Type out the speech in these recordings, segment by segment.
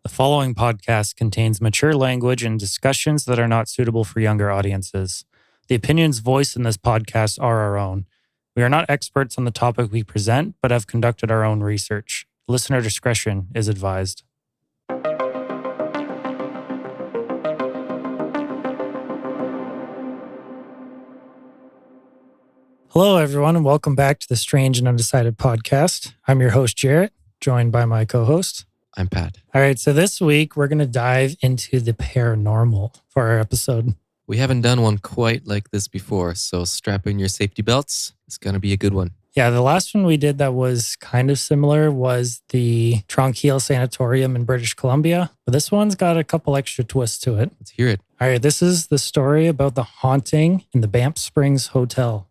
The following podcast contains mature language and discussions that are not suitable for younger audiences. The opinions voiced in this podcast are our own. We are not experts on the topic we present, but have conducted our own research. Listener discretion is advised. Hello, everyone, and welcome back to the Strange and Undecided podcast. I'm your host, Jarret, joined by my co-host. I'm Pat. All right, so this week we're going to dive into the paranormal for our episode. We haven't done one quite like this before, so strap in your safety belts. It's going to be a good one. Yeah, the last one we did that was kind of similar was the Tranquille Sanatorium in British Columbia, but this one's got a couple extra twists to it. Let's hear it. All right, this is the story about the haunting in the Banff Springs Hotel.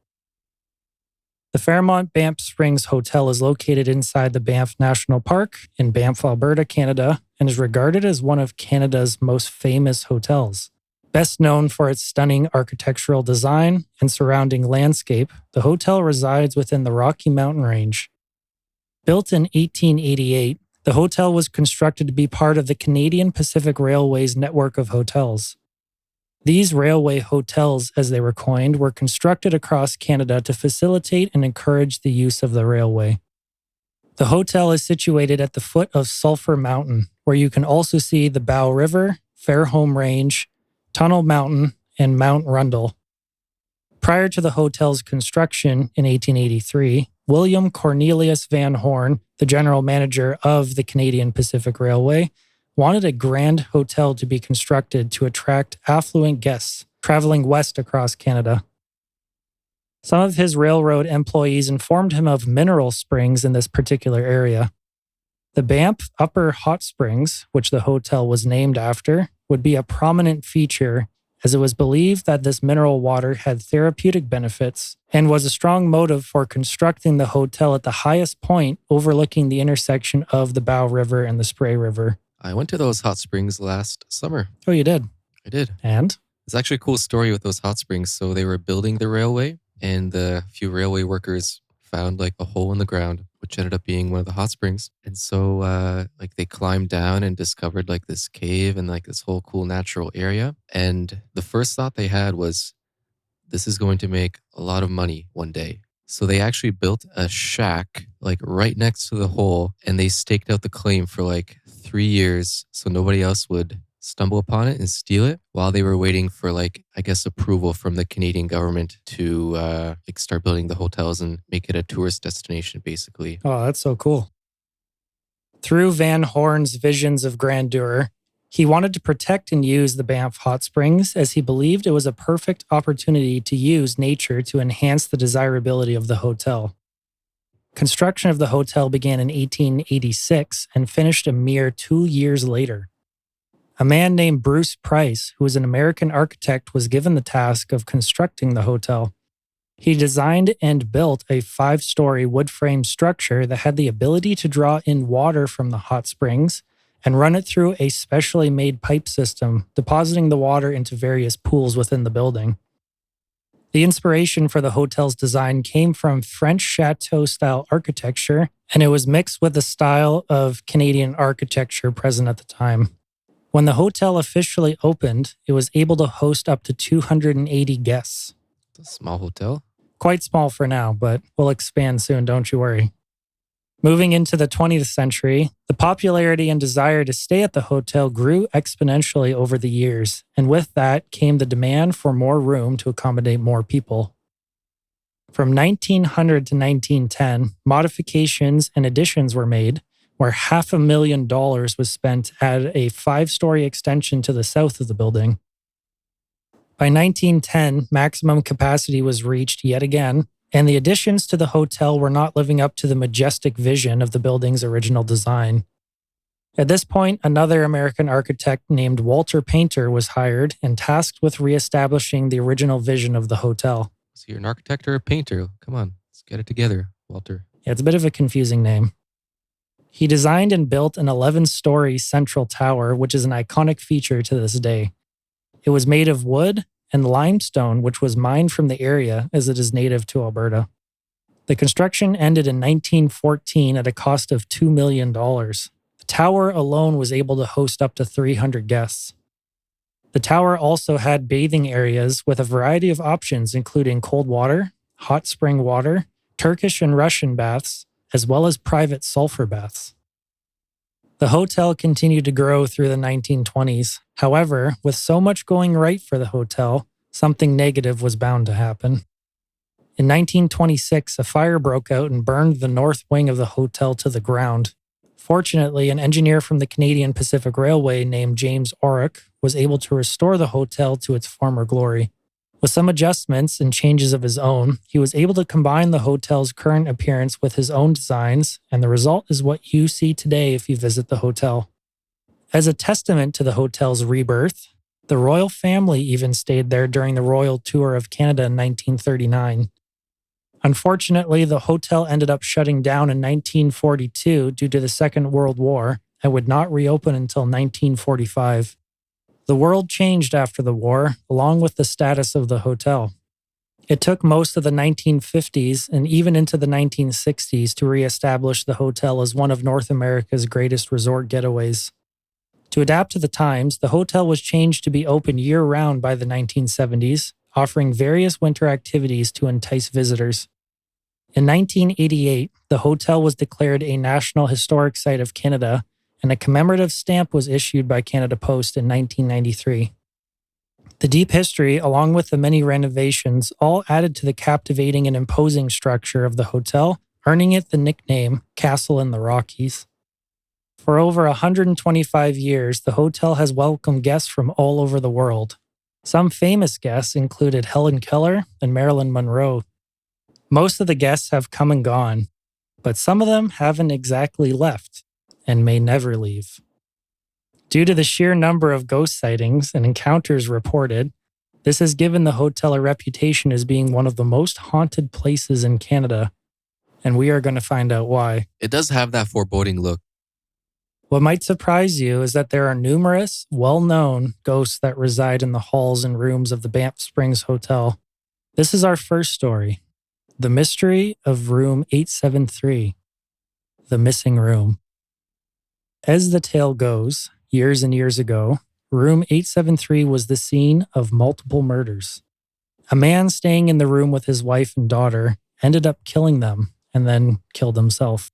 The Fairmont Banff Springs Hotel is located inside the Banff National Park in Banff, Alberta, Canada, and is regarded as one of Canada's most famous hotels. Best known for its stunning architectural design and surrounding landscape, the hotel resides within the Rocky Mountain Range. Built in 1888, the hotel was constructed to be part of the Canadian Pacific Railway's network of hotels. These railway hotels, as they were coined, were constructed across Canada to facilitate and encourage the use of the railway. The hotel is situated at the foot of Sulphur Mountain, where you can also see the Bow River, Fairholme Range, Tunnel Mountain, and Mount Rundle. Prior to the hotel's construction in 1883, William Cornelius Van Horn, the general manager of the Canadian Pacific Railway, wanted a grand hotel to be constructed to attract affluent guests traveling west across Canada. Some of his railroad employees informed him of mineral springs in this particular area. The Banff Upper Hot Springs, which the hotel was named after, would be a prominent feature as it was believed that this mineral water had therapeutic benefits and was a strong motive for constructing the hotel at the highest point overlooking the intersection of the Bow River and the Spray River. I went to those hot springs last summer. Oh, you did? I did. And? It's actually a cool story with those hot springs. So they were building the railway, and a few railway workers found like a hole in the ground, which ended up being one of the hot springs. And so they climbed down and discovered like this cave and like this whole cool natural area. And the first thought they had was, this is going to make a lot of money one day. So they actually built a shack like right next to the hole, and they staked out the claim for like 3 years so nobody else would stumble upon it and steal it while they were waiting for like, I guess, approval from the Canadian government to start building the hotels and make it a tourist destination, basically. Oh, that's so cool. Through Van Horn's visions of grandeur, he wanted to protect and use the Banff Hot Springs as he believed it was a perfect opportunity to use nature to enhance the desirability of the hotel. Construction of the hotel began in 1886 and finished a mere 2 years later. A man named Bruce Price, who was an American architect, was given the task of constructing the hotel. He designed and built a 5-story wood frame structure that had the ability to draw in water from the hot springs and run it through a specially made pipe system, depositing the water into various pools within the building. The inspiration for the hotel's design came from French chateau-style architecture, and it was mixed with the style of Canadian architecture present at the time. When the hotel officially opened, it was able to host up to 280 guests. It's a small hotel. Quite small for now, but we'll expand soon, don't you worry. Moving into the 20th century, the popularity and desire to stay at the hotel grew exponentially over the years, and with that came the demand for more room to accommodate more people. From 1900 to 1910, modifications and additions were made, where $500,000 was spent at a 5-story extension to the south of the building. By 1910, maximum capacity was reached yet again, and the additions to the hotel were not living up to the majestic vision of the building's original design. At this point, another American architect named Walter Painter was hired and tasked with reestablishing the original vision of the hotel. So you're an architect or a painter? Come on, let's get it together, Walter. Yeah, it's a bit of a confusing name. He designed and built an 11-story central tower, which is an iconic feature to this day. It was made of wood and limestone, which was mined from the area as it is native to Alberta. The construction ended in 1914 at a cost of $2 million. The tower alone was able to host up to 300 guests. The tower also had bathing areas with a variety of options, including cold water, hot spring water, Turkish and Russian baths, as well as private sulfur baths. The hotel continued to grow through the 1920s. However, with so much going right for the hotel, something negative was bound to happen. In 1926, a fire broke out and burned the north wing of the hotel to the ground. Fortunately, an engineer from the Canadian Pacific Railway named James Orrick was able to restore the hotel to its former glory. With some adjustments and changes of his own, he was able to combine the hotel's current appearance with his own designs, and the result is what you see today if you visit the hotel. As a testament to the hotel's rebirth, the royal family even stayed there during the royal tour of Canada in 1939. Unfortunately, the hotel ended up shutting down in 1942 due to the Second World War and would not reopen until 1945. The world changed after the war, along with the status of the hotel. It took most of the 1950s and even into the 1960s to reestablish the hotel as one of North America's greatest resort getaways. To adapt to the times, the hotel was changed to be open year-round by the 1970s, offering various winter activities to entice visitors. In 1988, the hotel was declared a National Historic Site of Canada, and a commemorative stamp was issued by Canada Post in 1993. The deep history, along with the many renovations, all added to the captivating and imposing structure of the hotel, earning it the nickname Castle in the Rockies. For over 125 years, the hotel has welcomed guests from all over the world. Some famous guests included Helen Keller and Marilyn Monroe. Most of the guests have come and gone, but some of them haven't exactly left and may never leave. Due to the sheer number of ghost sightings and encounters reported, this has given the hotel a reputation as being one of the most haunted places in Canada, and we are going to find out why. It does have that foreboding look. What might surprise you is that there are numerous, well-known ghosts that reside in the halls and rooms of the Banff Springs Hotel. This is our first story, the mystery of room 873, the missing room. As the tale goes, years and years ago, room 873 was the scene of multiple murders. A man staying in the room with his wife and daughter ended up killing them and then killed himself.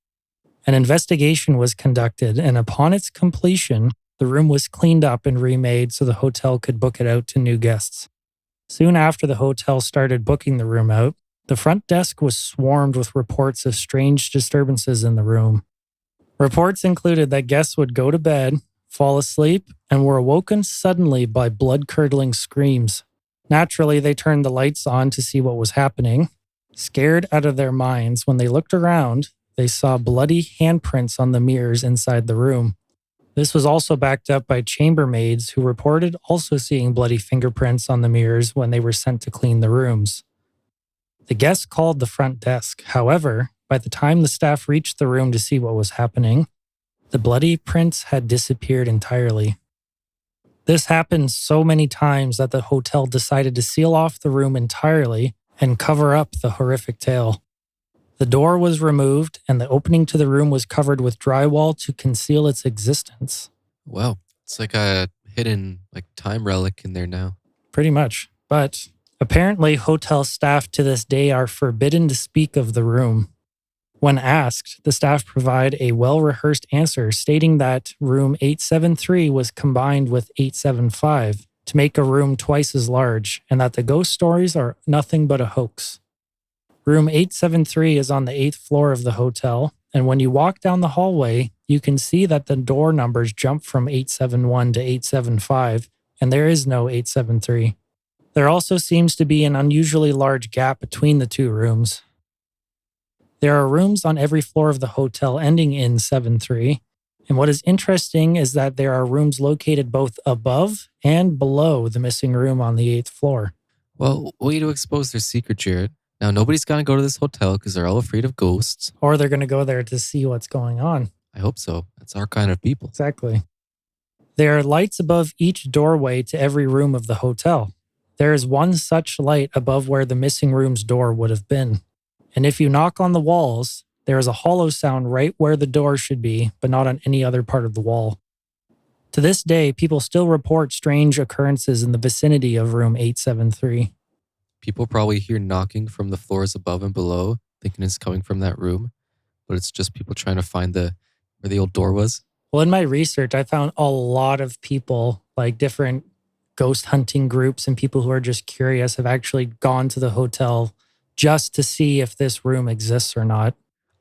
An investigation was conducted, and upon its completion, the room was cleaned up and remade so the hotel could book it out to new guests. Soon after the hotel started booking the room out, the front desk was swarmed with reports of strange disturbances in the room. Reports included that guests would go to bed, fall asleep, and were awoken suddenly by blood-curdling screams. Naturally, they turned the lights on to see what was happening. Scared out of their minds, when they looked around, they saw bloody handprints on the mirrors inside the room. This was also backed up by chambermaids who reported also seeing bloody fingerprints on the mirrors when they were sent to clean the rooms. The guests called the front desk. However, by the time the staff reached the room to see what was happening, the bloody prints had disappeared entirely. This happened so many times that the hotel decided to seal off the room entirely and cover up the horrific tale. The door was removed and the opening to the room was covered with drywall to conceal its existence. Wow. It's like a hidden time relic in there now. Pretty much. But apparently hotel staff to this day are forbidden to speak of the room. When asked, the staff provide a well-rehearsed answer stating that room 873 was combined with 875 to make a room twice as large and that the ghost stories are nothing but a hoax. Room 873 is on the 8th floor of the hotel, and when you walk down the hallway, you can see that the door numbers jump from 871 to 875, and there is no 873. There also seems to be an unusually large gap between the two rooms. There are rooms on every floor of the hotel ending in 73, and what is interesting is that there are rooms located both above and below the missing room on the 8th floor. Well, way to expose their secret, Jarret. Now, nobody's going to go to this hotel because they're all afraid of ghosts. Or they're going to go there to see what's going on. I hope so. That's our kind of people. Exactly. There are lights above each doorway to every room of the hotel. There is one such light above where the missing room's door would have been. And if you knock on the walls, There is a hollow sound right where the door should be, but not on any other part of the wall. To this day, people still report strange occurrences in the vicinity of room 873. People probably hear knocking from the floors above and below, thinking it's coming from that room, but it's just people trying to find where the old door was. Well, in my research, I found a lot of people, like different ghost hunting groups and people who are just curious, have actually gone to the hotel just to see if this room exists or not.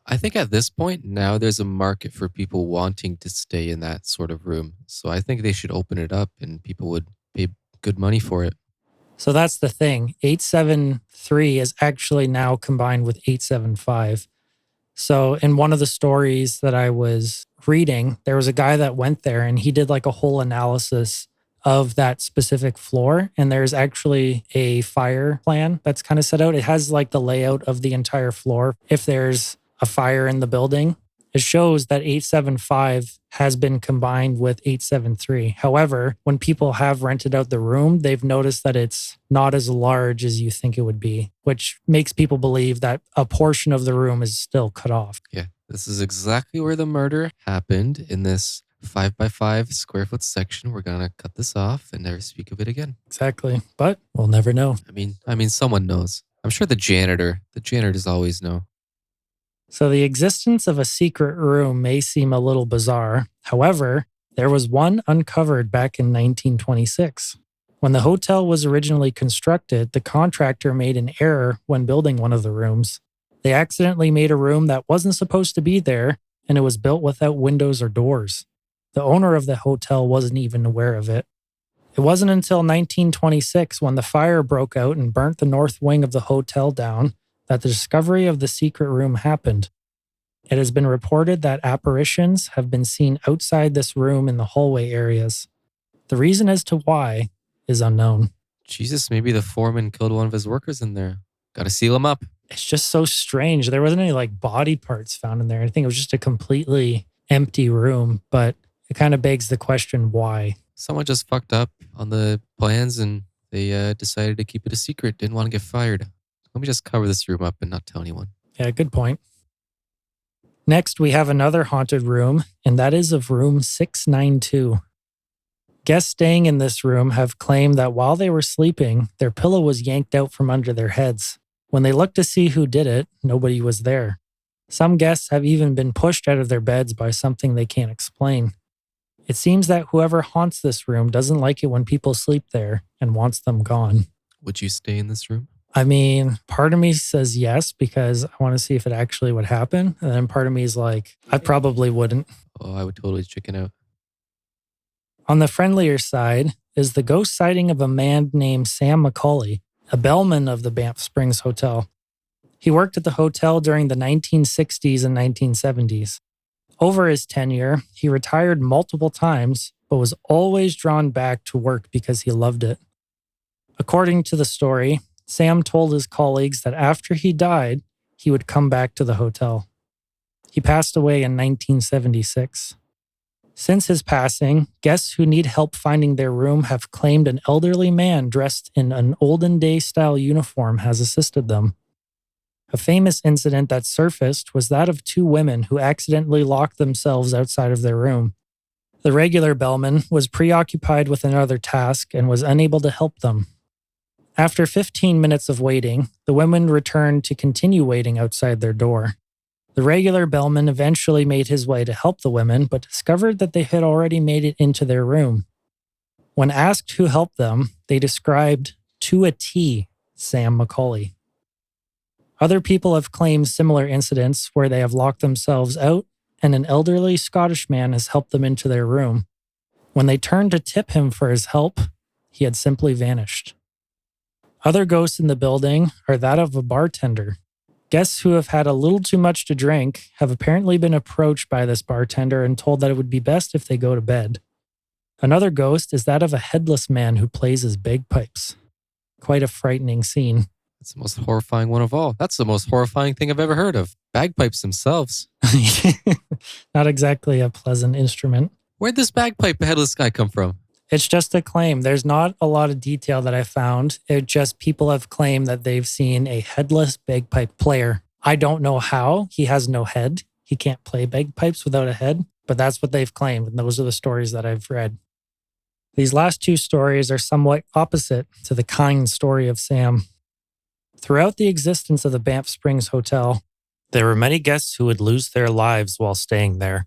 I think at this point now there's a market for people wanting to stay in that sort of room. So I think they should open it up and people would pay good money for it. So that's the thing. 873 is actually now combined with 875. So in one of the stories that I was reading, there was a guy that went there and he did like a whole analysis of that specific floor. And there's actually a fire plan that's kind of set out. It has like the layout of the entire floor. If there's a fire in the building, it shows that 875 has been combined with 873. However, when people have rented out the room, they've noticed that it's not as large as you think it would be, which makes people believe that a portion of the room is still cut off. Yeah, this is exactly where the murder happened in this 5x5 square foot section. We're going to cut this off and never speak of it again. Exactly. But we'll never know. I mean, someone knows. I'm sure the janitors always know. So the existence of a secret room may seem a little bizarre. However, there was one uncovered back in 1926. When the hotel was originally constructed, the contractor made an error when building one of the rooms. They accidentally made a room that wasn't supposed to be there, and it was built without windows or doors. The owner of the hotel wasn't even aware of it. It wasn't until 1926, when the fire broke out and burnt the north wing of the hotel down, that the discovery of the secret room happened. It has been reported that apparitions have been seen outside this room in the hallway areas. The reason as to why is unknown. Jesus, maybe the foreman killed one of his workers in there. Got to seal him up. It's just so strange. There wasn't any like body parts found in there. I think it was just a completely empty room, but it kind of begs the question why. Someone just fucked up on the plans and they decided to keep it a secret. Didn't want to get fired. Let me just cover this room up and not tell anyone. Yeah, good point. Next, we have another haunted room, and that is of room 692. Guests staying in this room have claimed that while they were sleeping, their pillow was yanked out from under their heads. When they looked to see who did it, nobody was there. Some guests have even been pushed out of their beds by something they can't explain. It seems that whoever haunts this room doesn't like it when people sleep there and wants them gone. Would you stay in this room? I mean, part of me says yes because I want to see if it actually would happen. And then part of me is like, I probably wouldn't. Oh, I would totally chicken out. On the friendlier side is the ghost sighting of a man named Sam McCauley, a bellman of the Banff Springs Hotel. He worked at the hotel during the 1960s and 1970s. Over his tenure, he retired multiple times, but was always drawn back to work because he loved it. According to the story, Sam told his colleagues that after he died, he would come back to the hotel. He passed away in 1976. Since his passing, guests who need help finding their room have claimed an elderly man dressed in an olden day style uniform has assisted them. A famous incident that surfaced was that of two women who accidentally locked themselves outside of their room. The regular bellman was preoccupied with another task and was unable to help them. After 15 minutes of waiting, the women returned to continue waiting outside their door. The regular bellman eventually made his way to help the women, but discovered that they had already made it into their room. When asked who helped them, they described, to a T, Sam McCauley. Other people have claimed similar incidents where they have locked themselves out, and an elderly Scottish man has helped them into their room. When they turned to tip him for his help, he had simply vanished. Other ghosts in the building are that of a bartender. Guests who have had a little too much to drink have apparently been approached by this bartender and told that it would be best if they go to bed. Another ghost is that of a headless man who plays his bagpipes. Quite a frightening scene. That's the most horrifying one of all. That's the most horrifying thing I've ever heard of. Bagpipes themselves. Not exactly a pleasant instrument. Where'd this bagpipe headless guy come from? It's just a claim. There's not a lot of detail that I found. It just people have claimed that they've seen a headless bagpipe player. I don't know how. He has no head. He can't play bagpipes without a head, but that's what they've claimed. And those are the stories that I've read. These last two stories are somewhat opposite to the kind story of Sam. Throughout the existence of the Banff Springs Hotel, there were many guests who would lose their lives while staying there.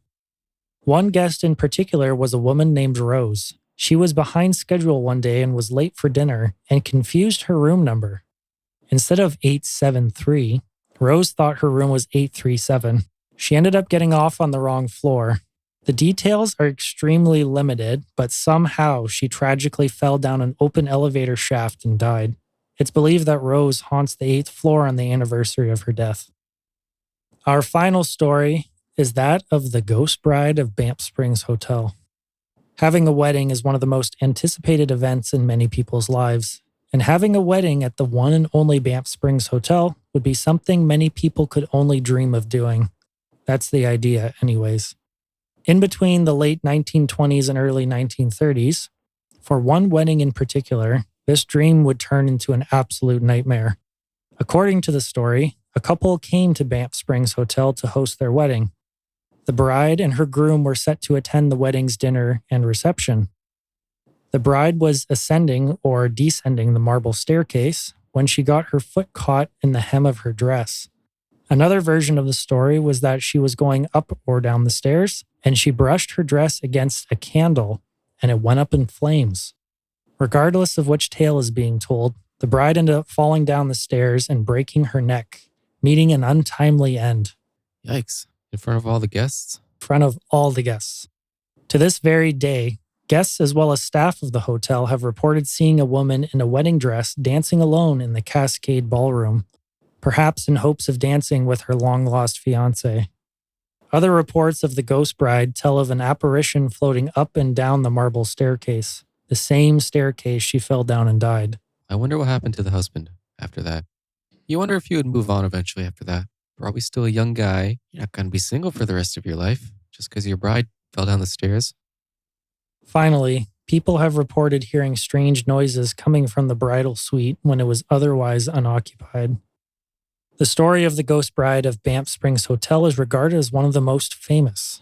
One guest in particular was a woman named Rose. She was behind schedule one day and was late for dinner and confused her room number. Instead of 873, Rose thought her room was 837. She ended up getting off on the wrong floor. The details are extremely limited, but somehow she tragically fell down an open elevator shaft and died. It's believed that Rose haunts the 8th floor on the anniversary of her death. Our final story is that of the ghost bride of Banff Springs Hotel. Having a wedding is one of the most anticipated events in many people's lives, and having a wedding at the one and only Banff Springs Hotel would be something many people could only dream of doing. That's the idea, anyways. In between the late 1920s and early 1930s, for one wedding in particular, this dream would turn into an absolute nightmare. According to the story, a couple came to Banff Springs Hotel to host their wedding. The bride and her groom were set to attend the wedding's dinner and reception. The bride was ascending or descending the marble staircase when she got her foot caught in the hem of her dress. Another version of the story was that she was going up or down the stairs and she brushed her dress against a candle and it went up in flames. Regardless of which tale is being told, the bride ended up falling down the stairs and breaking her neck, meeting an untimely end. Yikes. In front of all the guests? In front of all the guests. To this very day, guests as well as staff of the hotel have reported seeing a woman in a wedding dress dancing alone in the Cascade Ballroom, perhaps in hopes of dancing with her long-lost fiancé. Other reports of the ghost bride tell of an apparition floating up and down the marble staircase, the same staircase she fell down and died. I wonder what happened to the husband after that. You wonder if he would move on eventually after that. Probably still a young guy. You're not going to be single for the rest of your life just because your bride fell down the stairs. Finally, people have reported hearing strange noises coming from the bridal suite when it was otherwise unoccupied. The story of the ghost bride of Banff Springs Hotel is regarded as one of the most famous.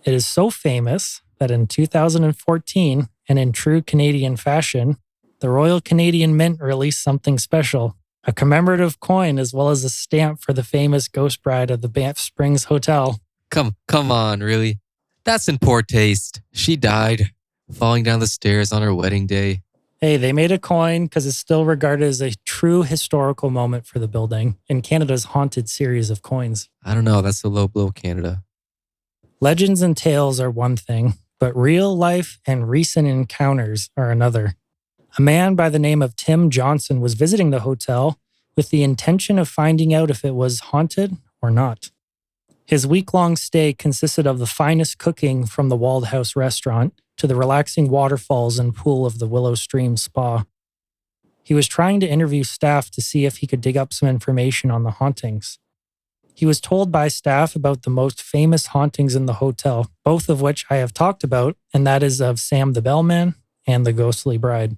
It is so famous that in 2014, and in true Canadian fashion, the Royal Canadian Mint released something special, a commemorative coin as well as a stamp for the famous ghost bride of the Banff Springs Hotel. Come on, really? That's in poor taste. She died falling down the stairs on her wedding day. Hey, they made a coin because it's still regarded as a true historical moment for the building in Canada's haunted series of coins. I don't know. That's a low blow, Canada. Legends and tales are one thing, but real life and recent encounters are another. A man by the name of Tim Johnson was visiting the hotel with the intention of finding out if it was haunted or not. His week-long stay consisted of the finest cooking from the Walled House restaurant to the relaxing waterfalls and pool of the Willow Stream Spa. He was trying to interview staff to see if he could dig up some information on the hauntings. He was told by staff about the most famous hauntings in the hotel, both of which I have talked about, and that is of Sam the Bellman and the ghostly bride.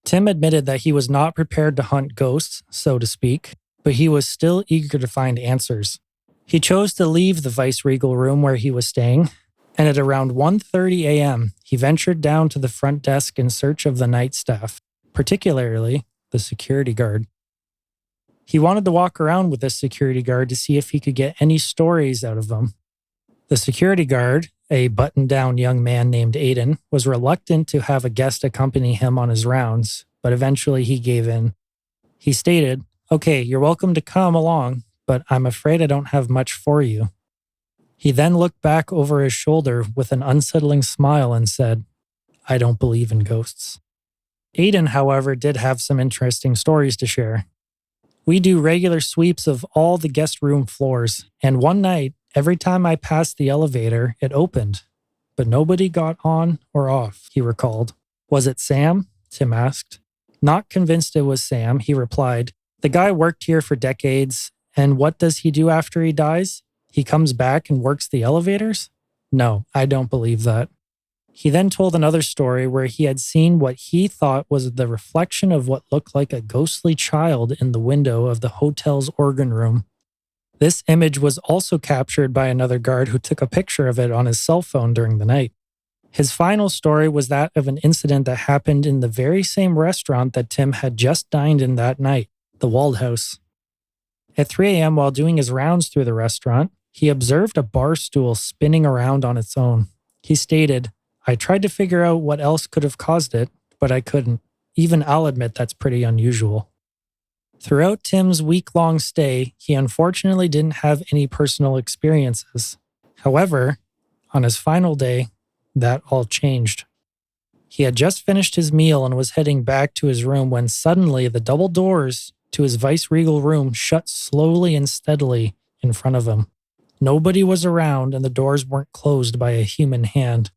Tim admitted that he was not prepared to hunt ghosts, so to speak, but he was still eager to find answers. He chose to leave the vice-regal room where he was staying, and at around 1:30 a.m., he ventured down to the front desk in search of the night staff, particularly the security guard. He wanted to walk around with this security guard to see if he could get any stories out of them. The security guard, a buttoned-down young man named Aiden, was reluctant to have a guest accompany him on his rounds, but eventually he gave in. He stated, "Okay, you're welcome to come along, but I'm afraid I don't have much for you." He then looked back over his shoulder with an unsettling smile and said, "I don't believe in ghosts." Aiden, however, did have some interesting stories to share. "We do regular sweeps of all the guest room floors, and one night, every time I passed the elevator, it opened, but nobody got on or off," he recalled. "Was it Sam?" Tim asked. Not convinced it was Sam, he replied, "The guy worked here for decades, and what does he do after he dies? He comes back and works the elevators? No, I don't believe that." He then told another story where he had seen what he thought was the reflection of what looked like a ghostly child in the window of the hotel's organ room. This image was also captured by another guard who took a picture of it on his cell phone during the night. His final story was that of an incident that happened in the very same restaurant that Tim had just dined in that night, the Wald House. At 3 a.m., while doing his rounds through the restaurant, he observed a bar stool spinning around on its own. He stated, "I tried to figure out what else could have caused it, but I couldn't. Even I'll admit that's pretty unusual." Throughout Tim's week-long stay, he unfortunately didn't have any personal experiences. However, on his final day, that all changed. He had just finished his meal and was heading back to his room when suddenly the double doors to his vice-regal room shut slowly and steadily in front of him. Nobody was around and the doors weren't closed by a human hand.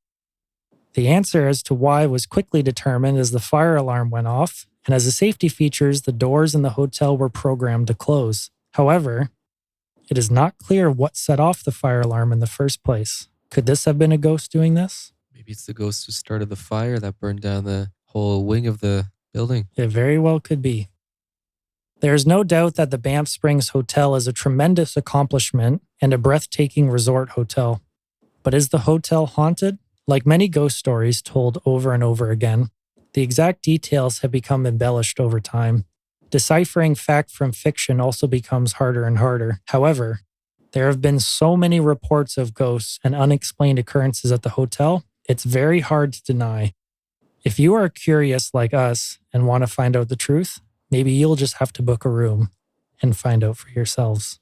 The answer as to why was quickly determined as the fire alarm went off, and as a safety features, the doors in the hotel were programmed to close. However, it is not clear what set off the fire alarm in the first place. Could this have been a ghost doing this? Maybe it's the ghost who started the fire that burned down the whole wing of the building. It very well could be. There is no doubt that the Banff Springs Hotel is a tremendous accomplishment and a breathtaking resort hotel. But is the hotel haunted? Like many ghost stories told over and over again, the exact details have become embellished over time. Deciphering fact from fiction also becomes harder and harder. However, there have been so many reports of ghosts and unexplained occurrences at the hotel, it's very hard to deny. If you are curious like us and want to find out the truth, maybe you'll just have to book a room and find out for yourselves.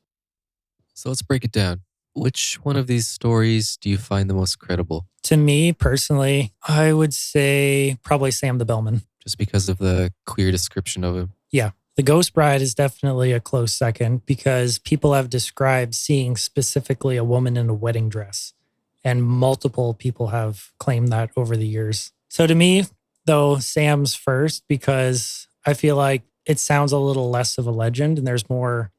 So let's break it down. Which one of these stories do you find the most credible? To me, personally, I would say probably Sam the Bellman. Just because of the clear description of him? Yeah. The Ghost Bride is definitely a close second because people have described seeing specifically a woman in a wedding dress. And multiple people have claimed that over the years. So to me, though, Sam's first because I feel like it sounds a little less of a legend and there's more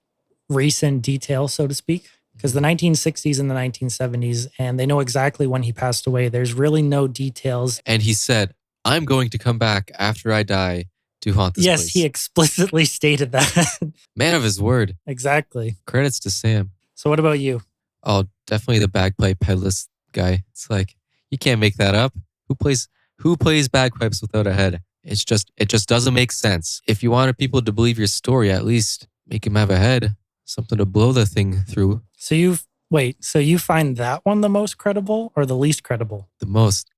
recent detail, so to speak. Because the 1960s and the 1970s, and they know exactly when he passed away. There's really no details. And he said, "I'm going to come back after I die to haunt this place." Yes, he explicitly stated that. Man of his word. Exactly. Credits to Sam. So what about you? Oh, definitely the bagpipe headless guy. It's like, you can't make that up. Who plays bagpipes without a head? It just doesn't make sense. If you wanted people to believe your story, at least make him have a head. Something to blow the thing through. So you find that one the most credible or the least credible? The most.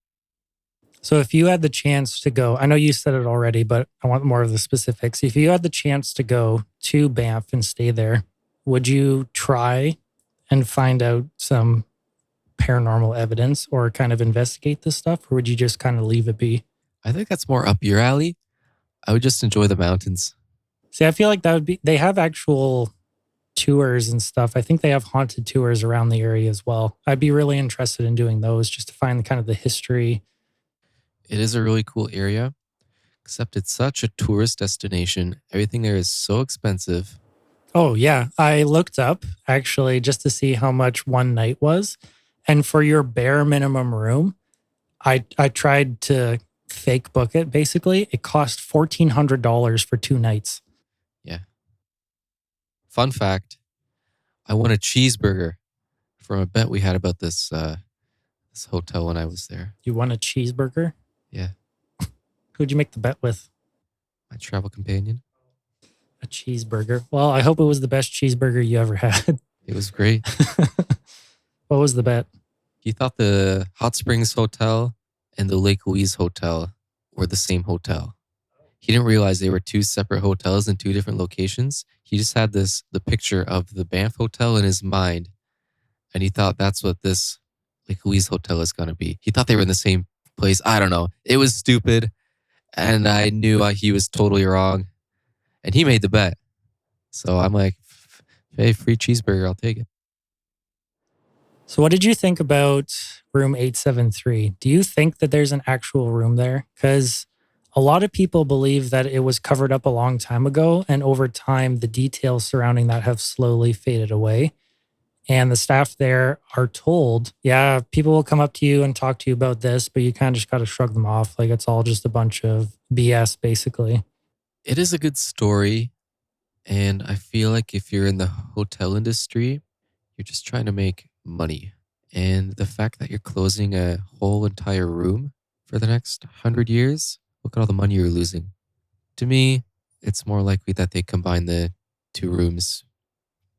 So if you had the chance to go, I know you said it already, but I want more of the specifics. If you had the chance to go to Banff and stay there, would you try and find out some paranormal evidence or kind of investigate this stuff? Or would you just kind of leave it be? I think that's more up your alley. I would just enjoy the mountains. See, I feel like that would be, they have actual tours and stuff. I think they have haunted tours around the area as well. I'd be really interested in doing those just to find kind of the history. It is a really cool area, except it's such a tourist destination. Everything there is so expensive. Oh, yeah. I looked up actually just to see how much one night was. And for your bare minimum room, I tried to fake book it basically. It cost $1,400 for 2 nights. Yeah. Fun fact, I won a cheeseburger from a bet we had about this hotel when I was there. You won a cheeseburger? Yeah. Who'd you make the bet with? My travel companion. A cheeseburger. Well, I hope it was the best cheeseburger you ever had. It was great. What was the bet? He thought the Hot Springs Hotel and the Lake Louise Hotel were the same hotel. He didn't realize they were 2 separate hotels in 2 different locations. He just had the picture of the Banff Hotel in his mind, and he thought that's what this Lake Louise Hotel is going to be. He thought they were in the same place. I don't know. It was stupid, and I knew he was totally wrong, and he made the bet. So I'm like, hey, free cheeseburger, I'll take it. So what did you think about room 873? Do you think that there's an actual room there? Because a lot of people believe that it was covered up a long time ago, and over time, the details surrounding that have slowly faded away. And the staff there are told, yeah, people will come up to you and talk to you about this, but you kind of just got to shrug them off. Like it's all just a bunch of BS, basically. It is a good story, And I feel like if you're in the hotel industry, you're just trying to make money. And the fact that you're closing a whole entire room for the next 100 years, look at all the money you're losing. To me, it's more likely that they combine the two rooms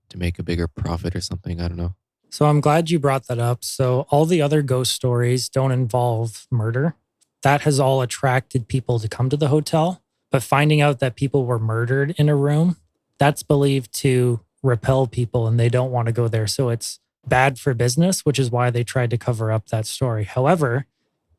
to make a bigger profit or something. I don't know. So I'm glad you brought that up. So all the other ghost stories don't involve murder. That has all attracted people to come to the hotel. But finding out that people were murdered in a room, that's believed to repel people and they don't want to go there. So it's bad for business, which is why they tried to cover up that story. However,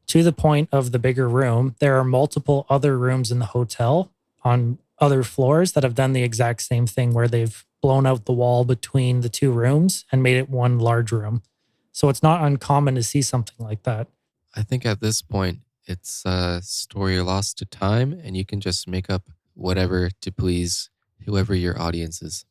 to the point of the bigger room, there are multiple other rooms in the hotel on other floors that have done the exact same thing where they've blown out the wall between the two rooms and made it one large room. So it's not uncommon to see something like that. I think at this point, it's a story lost to time, and you can just make up whatever to please whoever your audience is.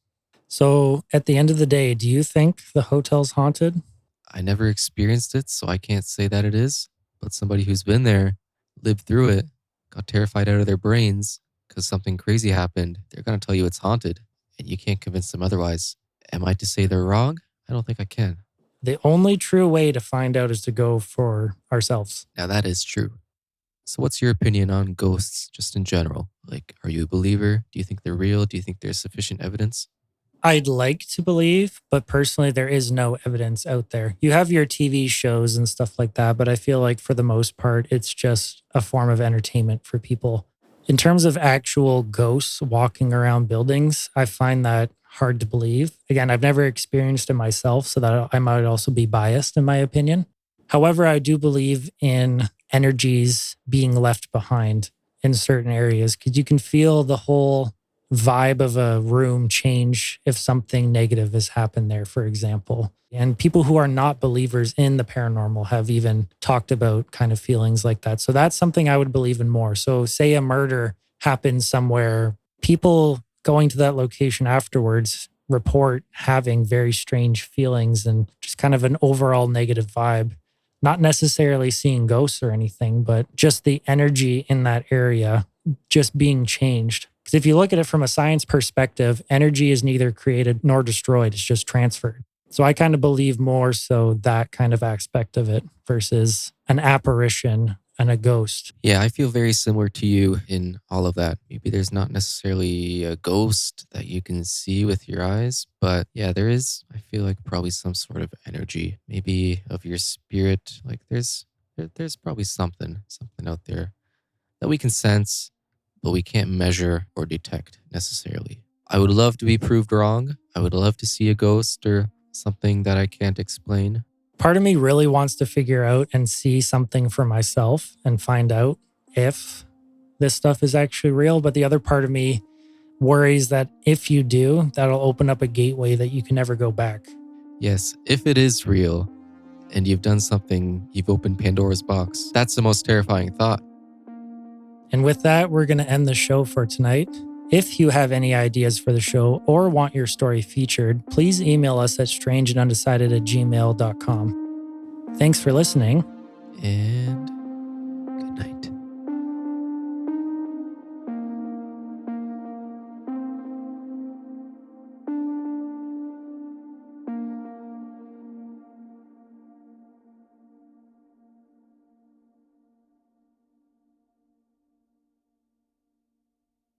So at the end of the day, do you think the hotel's haunted? I never experienced it, so I can't say that it is. But somebody who's been there, lived through it, got terrified out of their brains because something crazy happened, they're going to tell you it's haunted, and you can't convince them otherwise. Am I to say they're wrong? I don't think I can. The only true way to find out is to go for ourselves. Now, that is true. So, what's your opinion on ghosts just in general? Like, are you a believer? Do you think they're real? Do you think there's sufficient evidence? I'd like to believe, but personally, there is no evidence out there. You have your TV shows and stuff like that, but I feel like for the most part, it's just a form of entertainment for people. In terms of actual ghosts walking around buildings, I find that hard to believe. Again, I've never experienced it myself, so that I might also be biased in my opinion. However, I do believe in energies being left behind in certain areas because you can feel the whole vibe of a room change if something negative has happened there, for example. And people who are not believers in the paranormal have even talked about kind of feelings like that. So that's something I would believe in more. So, say a murder happens somewhere, people going to that location afterwards report having very strange feelings and just kind of an overall negative vibe. Not necessarily seeing ghosts or anything, but just the energy in that area just being changed. Because if you look at it from a science perspective, energy is neither created nor destroyed, it's just transferred. So I kind of believe more so that kind of aspect of it versus an apparition and a ghost. Yeah, I feel very similar to you in all of that. Maybe there's not necessarily a ghost that you can see with your eyes, but yeah, there is, I feel like probably some sort of energy, maybe of your spirit. Like there's probably something out there that we can sense, but we can't measure or detect necessarily. I would love to be proved wrong. I would love to see a ghost or something that I can't explain. Part of me really wants to figure out and see something for myself and find out if this stuff is actually real. But the other part of me worries that if you do, that'll open up a gateway that you can never go back. Yes, if it is real and you've done something, you've opened Pandora's box. That's the most terrifying thought. And with that, we're going to end the show for tonight. If you have any ideas for the show or want your story featured, please email us at strangeandundecided@gmail.com. Thanks for listening. And good night.